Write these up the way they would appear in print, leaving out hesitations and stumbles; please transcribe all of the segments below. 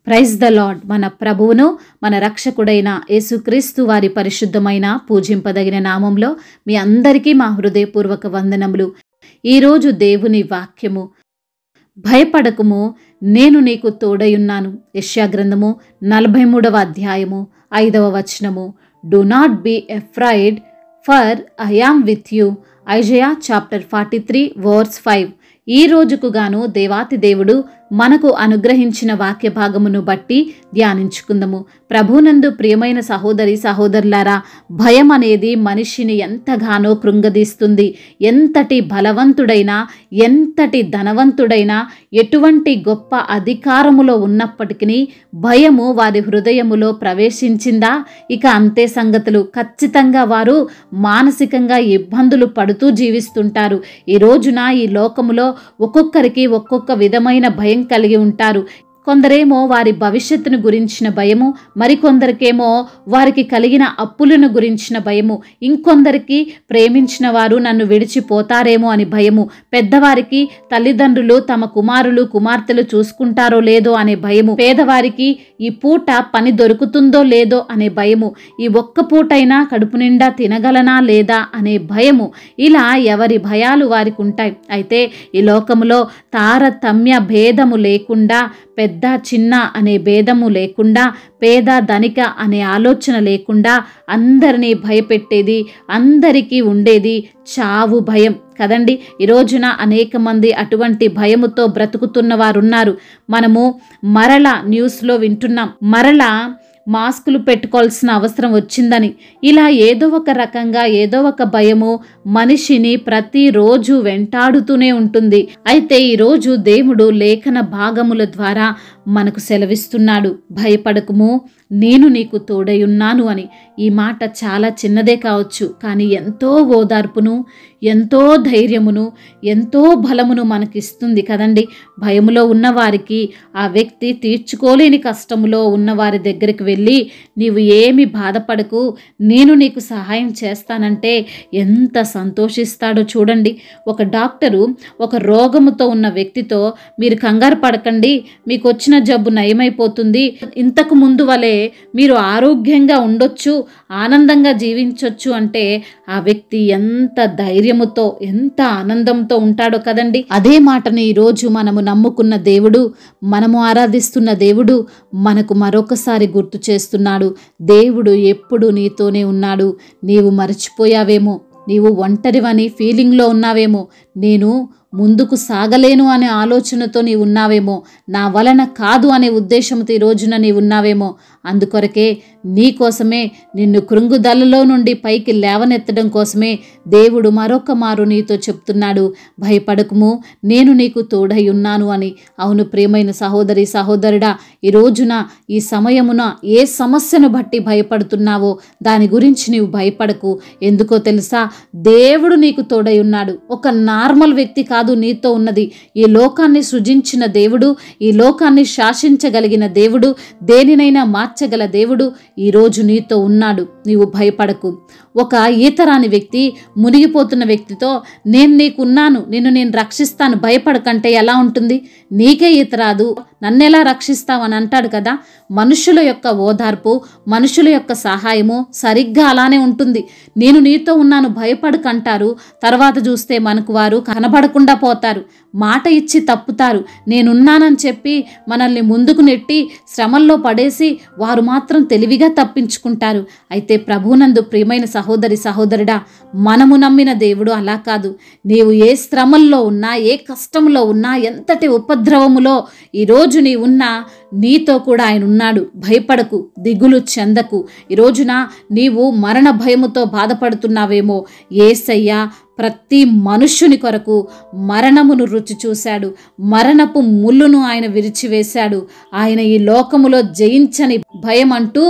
Praise the lord. మన ప్రభువును మన రక్షకుడైన యేసుక్రీస్తు వారి పరిశుద్ధమైన పూజింపదగిన నామంలో మీ అందరికీ మా హృదయపూర్వక వందనములు. ఈరోజు దేవుని వాక్యము, భయపడకుము, నేను నీకు తోడయున్నాను. యెషయా గ్రంథము 43వ అధ్యాయము 5వ వచనము. Do not be afraid, for I am with you. Isaiah chapter 43 verse 5. ఈ రోజుకు గాను దేవాతి దేవుడు మనకు అనుగ్రహించిన వాక్య భాగమును బట్టి ధ్యానించుకుందాము. ప్రభునందు ప్రియమైన సహోదరి సహోదరులారా, భయం అనేది మనిషిని ఎంతగానో కృంగదీస్తుంది. ఎంతటి బలవంతుడైనా, ఎంతటి ధనవంతుడైనా, ఎటువంటి గొప్ప అధికారములో ఉన్నప్పటికీ భయము వారి హృదయములో ప్రవేశించిందా, ఇక అంతే సంగతులు. ఖచ్చితంగా వారు మానసికంగా ఇబ్బందులు పడుతూ జీవిస్తుంటారు. ఈ రోజున ఈ లోకములో ఒక్కొక్కరికి ఒక్కొక్క విధమైన భయం కలిగి ఉంటారు. కొందరేమో వారి భవిష్యత్తును గురించిన భయము, మరికొందరికేమో వారికి కలిగిన అప్పులను గురించిన భయము, ఇంకొందరికి ప్రేమించిన వారు నన్ను విడిచిపోతారేమో అని భయము, పెద్దవారికి తల్లిదండ్రులు తమ కుమారులు కుమార్తెలు చూసుకుంటారో లేదో అనే భయము, పేదవారికి ఈ పూట పని దొరుకుతుందో లేదో అనే భయము, ఈ ఒక్క పూటైనా కడుపు నిండా తినగలనా లేదా అనే భయము. ఇలా ఎవరి భయాలు వారికి ఉంటాయి. అయితే ఈ లోకములో తారతమ్య భేదము లేకుండా, పెద్ద చిన్న అనే భేదము లేకుండా, పేద ధనిక అనే ఆలోచన లేకుండా అందరినీ భయపెట్టేది, అందరికీ ఉండేది చావు భయం కదండి. ఈ రోజున అనేక మంది అటువంటి భయముతో బ్రతుకుతున్న వారు ఉన్నారు. మనము మరలా న్యూస్లో వింటున్నాం, మరలా మాస్కులు పెట్టుకోవాల్సిన అవసరం వచ్చిందని. ఇలా ఏదో ఒక రకంగా ఏదో ఒక భయము మనిషిని ప్రతిరోజు వెంటాడుతూనే ఉంటుంది. అయితే ఈరోజు దేవుడు లేఖన భాగముల ద్వారా మనకు సెలవిస్తున్నాడు, భయపడకుము, నేను నీకు తోడయున్నాను అని. ఈ మాట చాలా చిన్నదే కావచ్చు, కానీ ఎంతో ఓదార్పును, ఎంతో ధైర్యమును, ఎంతో బలమును మనకిస్తుంది కదండి. భయములో ఉన్నవారికి ఆ వ్యక్తి తీర్చుకోలేని కష్టములో ఉన్నవారి దగ్గరికి వెళ్ళి, నీవు ఏమి బాధపడకు, నేను నీకు సహాయం చేస్తానంటే ఎంత సంతోషిస్తాడో చూడండి. ఒక డాక్టరు ఒక రోగముతో ఉన్న వ్యక్తితో, మీరు కంగారు పడకండి, మీకు వచ్చిన జబ్బు నయమైపోతుంది, ఇంతకు ముందు వలె మీరు ఆరోగ్యంగా ఉండొచ్చు, ఆనందంగా జీవించొచ్చు అంటే ఆ వ్యక్తి ఎంత ధైర్యముతో, ఎంత ఆనందంతో ఉంటాడో కదండి. అదే మాటని ఈరోజు మనము నమ్ముకున్న దేవుడు, మనము ఆరాధిస్తున్న దేవుడు మనకు మరొకసారి గుర్తు చేస్తున్నాడు. దేవుడు ఎప్పుడు నీతోనే ఉన్నాడు. నీవు మర్చిపోయావేమో, నీవు ఒంటరివని ఫీలింగ్లో ఉన్నావేమో, నేను ముందుకు సాగలేను అనే ఆలోచనతో నీవు ఉన్నావేమో, నా వలన కాదు అనే ఉద్దేశంతో ఈ రోజున నీవు ఉన్నావేమో. అందుకొరకే నీ కోసమే, నిన్ను కృంగుదలలో నుండి పైకి లేవనెత్తడం కోసమే దేవుడు మరొక మారు నీతో చెప్తున్నాడు, భయపడకుము, నేను నీకు తోడై ఉన్నాను అని. అవును ప్రియమైన సహోదరి సహోదరుడా, ఈ రోజున ఈ సమయమున ఏ సమస్యను బట్టి భయపడుతున్నావో దాని గురించి నీవు భయపడకు. ఎందుకో తెలుసా, దేవుడు నీకు తోడై ఉన్నాడు. ఒక నార్మల్ వ్యక్తి కాదు నీతో ఉన్నది. ఈ లోకాన్ని సృజించిన దేవుడు, ఈ లోకాన్ని శాసించగలిగిన దేవుడు, దేనినైనా మార్చగల దేవుడు ఈరోజు నీతో ఉన్నాడు. నీవు భయపడకు. ఒక ఈతరాని వ్యక్తి మునిగిపోతున్న వ్యక్తితో, నేను నీకున్నాను, నిన్ను నేను రక్షిస్తాను, భయపడకంటే ఎలా ఉంటుంది? నీకే ఈత రాదు, నన్నెలా రక్షిస్తావని అంటాడు కదా. మనుషుల యొక్క ఓదార్పు, మనుషుల యొక్క సహాయము సరిగ్గా అలానే ఉంటుంది. నేను నీతో ఉన్నాను, భయపడకంటారు. తర్వాత చూస్తే మనకు వారు కనబడకుండా పోతారు, మాట ఇచ్చి తప్పుతారు. నేనున్నానని చెప్పి మనల్ని ముందుకు నెట్టి శ్రమల్లో పడేసి వారు మాత్రం తెలివిగా తప్పించుకుంటారు. అయితే ప్రభునందు ప్రియమైన సహోదరి సహోదరుడా, మనము నమ్మిన దేవుడు అలా కాదు. నీవు ఏ శ్రమల్లో ఉన్నా, ఏ కష్టంలో ఉన్నా, ఎంతటి ఉపద్రవములో ఈరోజు నీ ఉన్నా, నీతో కూడా ఆయన ఉన్నాడు. భయపడకు, దిగులు చెందకు. ఈ రోజున నీవు మరణ భయముతో బాధపడుతున్నావేమో, యేసయ్య ప్రతి మనుష్యుని కొరకు మరణమును రుచి చూశాడు, మరణపు ముళ్ళును ఆయన విరిచివేశాడు. ఆయన ఈ లోకములో జయించని భయం అంటూ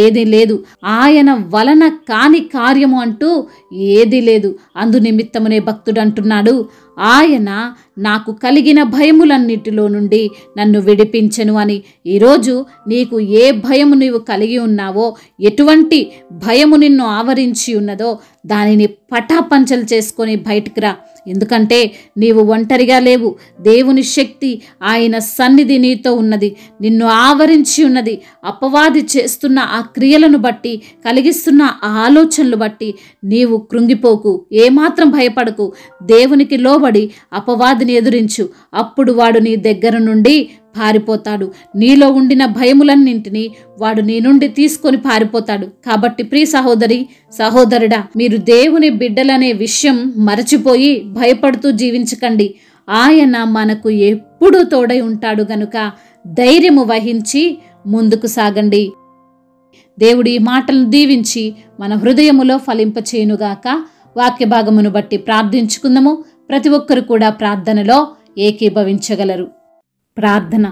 ఏదీ లేదు, ఆయన వలన కాని కార్యము అంటూ ఏదీ లేదు. అందు నిమిత్తమునే భక్తుడు అంటున్నాడు, ఆయన నాకు కలిగిన భయములన్నిటిలో నుండి నన్ను విడిపించెను అని. ఈరోజు నీకు ఏ భయము నీవు కలిగి ఉన్నావో, ఎటువంటి భయము నిన్ను ఆవరించి ఉన్నదో దానిని పటాపంచలు చేసుకొని బయటికి రా. ఎందుకంటే నీవు ఒంటరిగా లేవు. దేవుని శక్తి, ఆయన సన్నిధి నీతో ఉన్నది, నిన్ను ఆవరించి ఉన్నది. అపవాది చేస్తున్న ఆ క్రియలను బట్టి, కలిగిస్తున్న ఆ ఆలోచనలు బట్టి నీవు కృంగిపోకు, ఏమాత్రం భయపడకు. దేవునికి లోబడి అపవాదిని ఎదురించు. అప్పుడు వాడు నీ దగ్గర నుండి పారిపోతాడు. నీలో ఉండిన భయములన్నింటినీ వాడు నీ నుండి తీసుకొని పారిపోతాడు. కాబట్టి ప్రియ సహోదరి, సహోదరుడా, మీరు దేవుని బిడ్డలనే విషయం మరచిపోయి భయపడుతూ జీవించకండి. ఆయన మనకు ఎప్పుడూ తోడై ఉంటాడు గనుక ధైర్యము వహించి ముందుకు సాగండి. దేవుడి ఈ మాటలను దీవించి మన హృదయములో ఫలింపచేయునుగాక. వాక్య భాగమును బట్టి ప్రార్థించుకుందాము. ప్రతి ఒక్కరు కూడా ప్రార్థనలో ఏకీభవించగలరు. ప్రార్థన.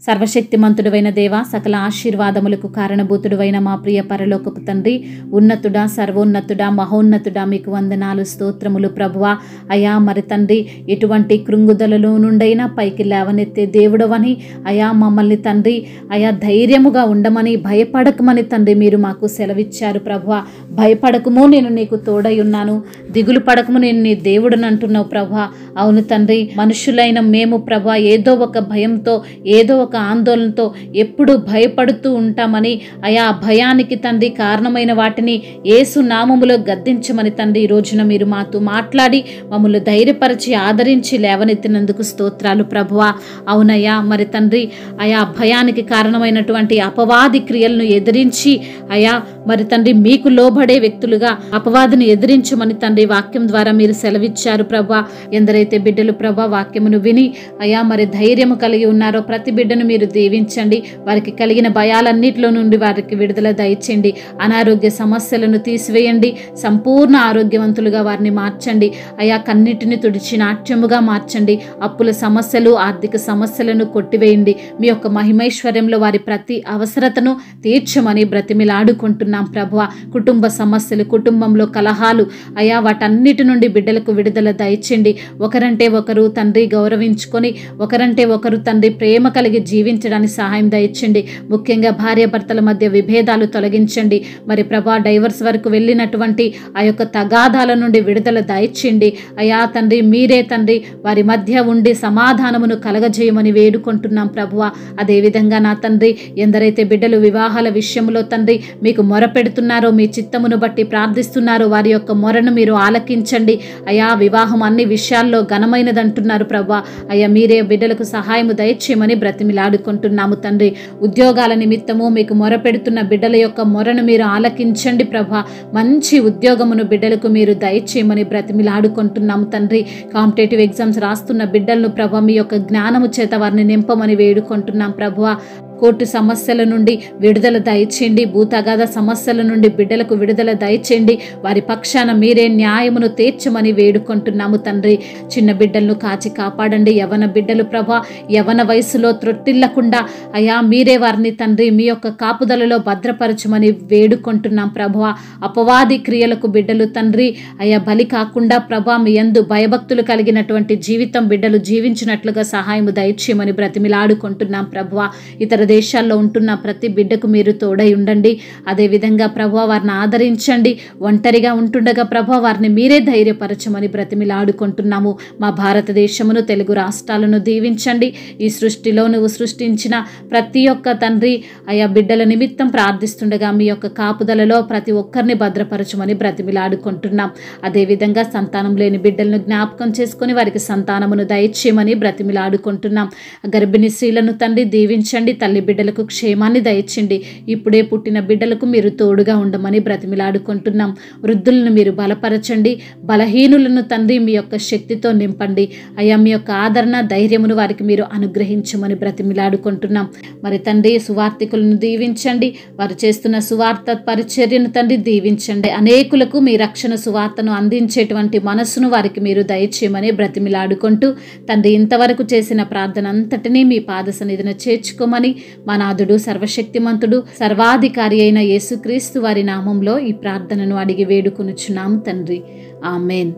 సర్వశక్తిమంతుడైన దేవ, సకల ఆశీర్వాదములకు కారణభూతుడైన మా ప్రియ పరలోకపు తండ్రి, ఉన్నతుడా, సర్వోన్నతుడా, మహోన్నతుడా, మీకు వందనాలు, స్తోత్రములు ప్రభువా. అయా మరి తండ్రి, ఎటువంటి కృంగుదలలో నుండైనా పైకి లేవనెత్తే దేవుడవని, అయా మమ్మల్ని తండ్రి అయా ధైర్యముగా ఉండమని, భయపడకమని తండ్రి మీరు మాకు సెలవిచ్చారు ప్రభువా. భయపడకము, నేను నీకు తోడై ఉన్నాను, దిగులు పడకము, నేను నీ దేవుడని అంటున్నావు ప్రభువా. అవును తండ్రి, మనుషులైన మేము ప్రభువా ఏదో ఒక భయంతో, ఏదో ఒక ఆందోళనతో ఎప్పుడు భయపడుతూ ఉంటామని, అయా భయానికి తండ్రి కారణమైన వాటిని యేసు నామములో గద్దించమని తండ్రి ఈ రోజున మీరు మాతో మాట్లాడి మమ్మల్ని ధైర్యపరిచి ఆదరించి లేవనెత్తినందుకు స్తోత్రాలు ప్రభువా. అవునయ్యా మరి తండ్రి, అయా భయానికి కారణమైనటువంటి అపవాది క్రియలను ఎదిరించి, అయా మరి తండ్రి మీకు లోబడే వ్యక్తులుగా అపవాదిని ఎదిరించమని తండ్రి వాక్యం ద్వారా మీరు సెలవిచ్చారు ప్రభా. ఎందరైతే బిడ్డలు ప్రభా వాక్యమును విని అయా మరి ధైర్యము కలిగి ఉన్నారో ప్రతి బిడ్డను మీరు దీవించండి. వారికి కలిగిన భయాలన్నిటిలో నుండి వారికి విడుదల దయచేయండి. అనారోగ్య సమస్యలను తీసివేయండి. సంపూర్ణ ఆరోగ్యవంతులుగా వారిని మార్చండి. అయా కన్నిటిని తుడిచి నాట్యముగా మార్చండి. అప్పుల సమస్యలు, ఆర్థిక సమస్యలను కొట్టివేయండి. మీ యొక్క మహిమైశ్వర్యంలో వారి ప్రతి అవసరతను తీర్చమని బ్రతిమిలాడుకుంటున్నాం ప్రభువా. కుటుంబ సమస్యలు, కుటుంబంలో కలహాలు, అయా వాటన్నిటి నుండి బిడ్డలకు విడుదల దయచేయండి. ఒకరంటే ఒకరు తండ్రి గౌరవించుకొని, ఒకరంటే ఒకరు తండ్రి ప్రేమ కలిగి జీవించడానికి సహాయం దయచండి. ముఖ్యంగా భార్యాభర్తల మధ్య విభేదాలు తొలగించండి. మరి ప్రభా డైవర్స్ వరకు వెళ్ళినటువంటి ఆ యొక్క తగాదాల నుండి విడుదల దయచేయండి. అయా తండ్రి మీరే తండ్రి వారి మధ్య ఉండి సమాధానమును కలగజేయమని వేడుకుంటున్నాం ప్రభువా. అదేవిధంగా నా తండ్రి, ఎందరైతే బిడ్డలు వివాహాల విషయంలో తండ్రి మీకు మొర పెడుతున్నారో, మీ చిత్తమును బట్టి ప్రార్థిస్తున్నారో, వారి యొక్క మొరను మీరు ఆలకించండి. అయా వివాహం అన్ని విషయాల్లో ఘనమైనదంటున్నారు ప్రభా. అయ్యా మీరే బిడ్డలకు సహాయము దయచేయమని బ్రతిమిలాడుకుంటున్నాము తండ్రి. ఉద్యోగాల నిమిత్తము మీకు మొర పెడుతున్న బిడ్డల యొక్క మొరను మీరు ఆలకించండి ప్రభా. మంచి ఉద్యోగమును బిడ్డలకు మీరు దయచేయమని బ్రతిమిలాడుకుంటున్నాము తండ్రి. కాంపిటేటివ్ ఎగ్జామ్స్ రాస్తున్న బిడ్డలను ప్రభా మీ యొక్క జ్ఞానము చేత వారిని నింపమని వేడుకుంటున్నాం ప్రభువా. కోర్టు సమస్యల నుండి విడుదల దయచేయండి. భూతగాథ సమస్యల నుండి బిడ్డలకు విడుదల దయచేయండి. వారి పక్షాన మీరే న్యాయమును తీర్చమని వేడుకుంటున్నాము తండ్రి. చిన్న బిడ్డలను కాచి కాపాడండి. యవన బిడ్డలు ప్రభా యవన వయసులో త్రొట్టిల్లకుండా అయా మీరే వారిని తండ్రి మీ యొక్క కాపుదలలో భద్రపరచమని వేడుకుంటున్నాం ప్రభువా. అపవాది క్రియలకు బిడ్డలు తండ్రి అయా బలి కాకుండా ప్రభా మీ యందు భయభక్తులు కలిగినటువంటి జీవితం బిడ్డలు జీవించినట్లుగా సహాయము దయచేయమని బ్రతిమిలాడుకుంటున్నాం ప్రభువా. ఇతర దేశాల్లో ఉంటున్న ప్రతి బిడ్డకు మీరు తోడై ఉండండి. అదేవిధంగా ప్రభువా వారిని ఆదరించండి. ఒంటరిగా ఉంటుండగా ప్రభువా వారిని మీరే ధైర్యపరచమని బ్రతిమిలాడుకుంటున్నాము. మా భారతదేశమును, తెలుగు రాష్ట్రాలను దీవించండి. ఈ సృష్టిలో నువ్వు సృష్టించిన ప్రతి ఒక్క తండ్రి అయా బిడ్డల నిమిత్తం ప్రార్థిస్తుండగా మీ యొక్క కాపుదలలో ప్రతి ఒక్కరిని భద్రపరచమని బ్రతిమిలాడుకుంటున్నాం. అదేవిధంగా సంతానం లేని బిడ్డలను జ్ఞాపకం చేసుకొని వారికి సంతానమును దయచేయమని బ్రతిమిలాడుకుంటున్నాం. గర్భిణీ స్త్రీలను తండ్రి దీవించండి. తల్లి బిడ్డలకు క్షేమాన్ని దయచేయండి. ఇప్పుడే పుట్టిన బిడ్డలకు మీరు తోడుగా ఉండమని బ్రతిమిలాడుకుంటున్నాం. వృద్ధులను మీరు బలపరచండి. బలహీనులను తండ్రి మీ యొక్క శక్తితో నింపండి. అయ్యా మీ యొక్క ఆదరణ, ధైర్యమును వారికి మీరు అనుగ్రహించమని బ్రతిమిలాడుకుంటున్నాం. మరి తండ్రి సువార్థికులను దీవించండి. వారు చేస్తున్న సువార్త పరిచర్యను తండ్రి దీవించండి. అనేకులకు మీ రక్షణ సువార్తను అందించేటువంటి మనస్సును వారికి మీరు దయచేయమని బ్రతిమిలాడుకుంటూ తండ్రి ఇంతవరకు చేసిన ప్రార్థన అంతటినీ మీ పాద సన్నిధిన చేర్చుకోమని మా నాథుడు, సర్వశక్తిమంతుడు, సర్వాధికారి అయిన యేసుక్రీస్తు వారి నామంలో ఈ ప్రార్థనను అడిగి వేడుకొనుచున్నాము తండ్రి. ఆమెన్.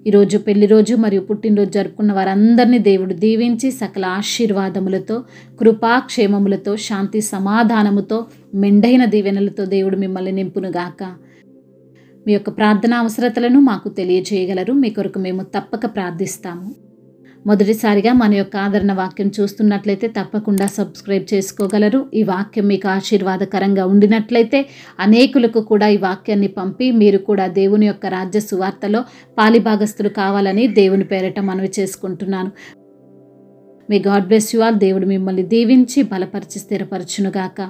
ఈరోజు పెళ్లి రోజు మరియు పుట్టినరోజు జరుపుకున్న వారందరినీ దేవుడు దీవించి సకల ఆశీర్వాదములతో, కృపా క్షేమములతో, శాంతి సమాధానముతో, మెండైన దీవెనలతో దేవుడు మిమ్మల్ని నింపునుగాక. మీ యొక్క ప్రార్థన అవసరతలను మాకు తెలియజేయగలరు. మీ కొరకు మేము తప్పక ప్రార్థిస్తాము. మొదటిసారిగా మన యొక్క ఆదరణ వాక్యం చూస్తున్నట్లయితే తప్పకుండా సబ్స్క్రైబ్ చేసుకోగలరు. ఈ వాక్యం మీకు ఆశీర్వాదకరంగా ఉండినట్లయితే అనేకులకు కూడా ఈ వాక్యాన్ని పంపి మీరు కూడా దేవుని యొక్క రాజ్య సువార్తలో పాలిభాగస్తులు కావాలని దేవుని పేరిట మనవి చేసుకుంటున్నాను. మీ గాడ్ బ్లెస్ యు ఆల్. దేవుడు మిమ్మల్ని దీవించి బలపరిచి స్థిరపరచునుగాక.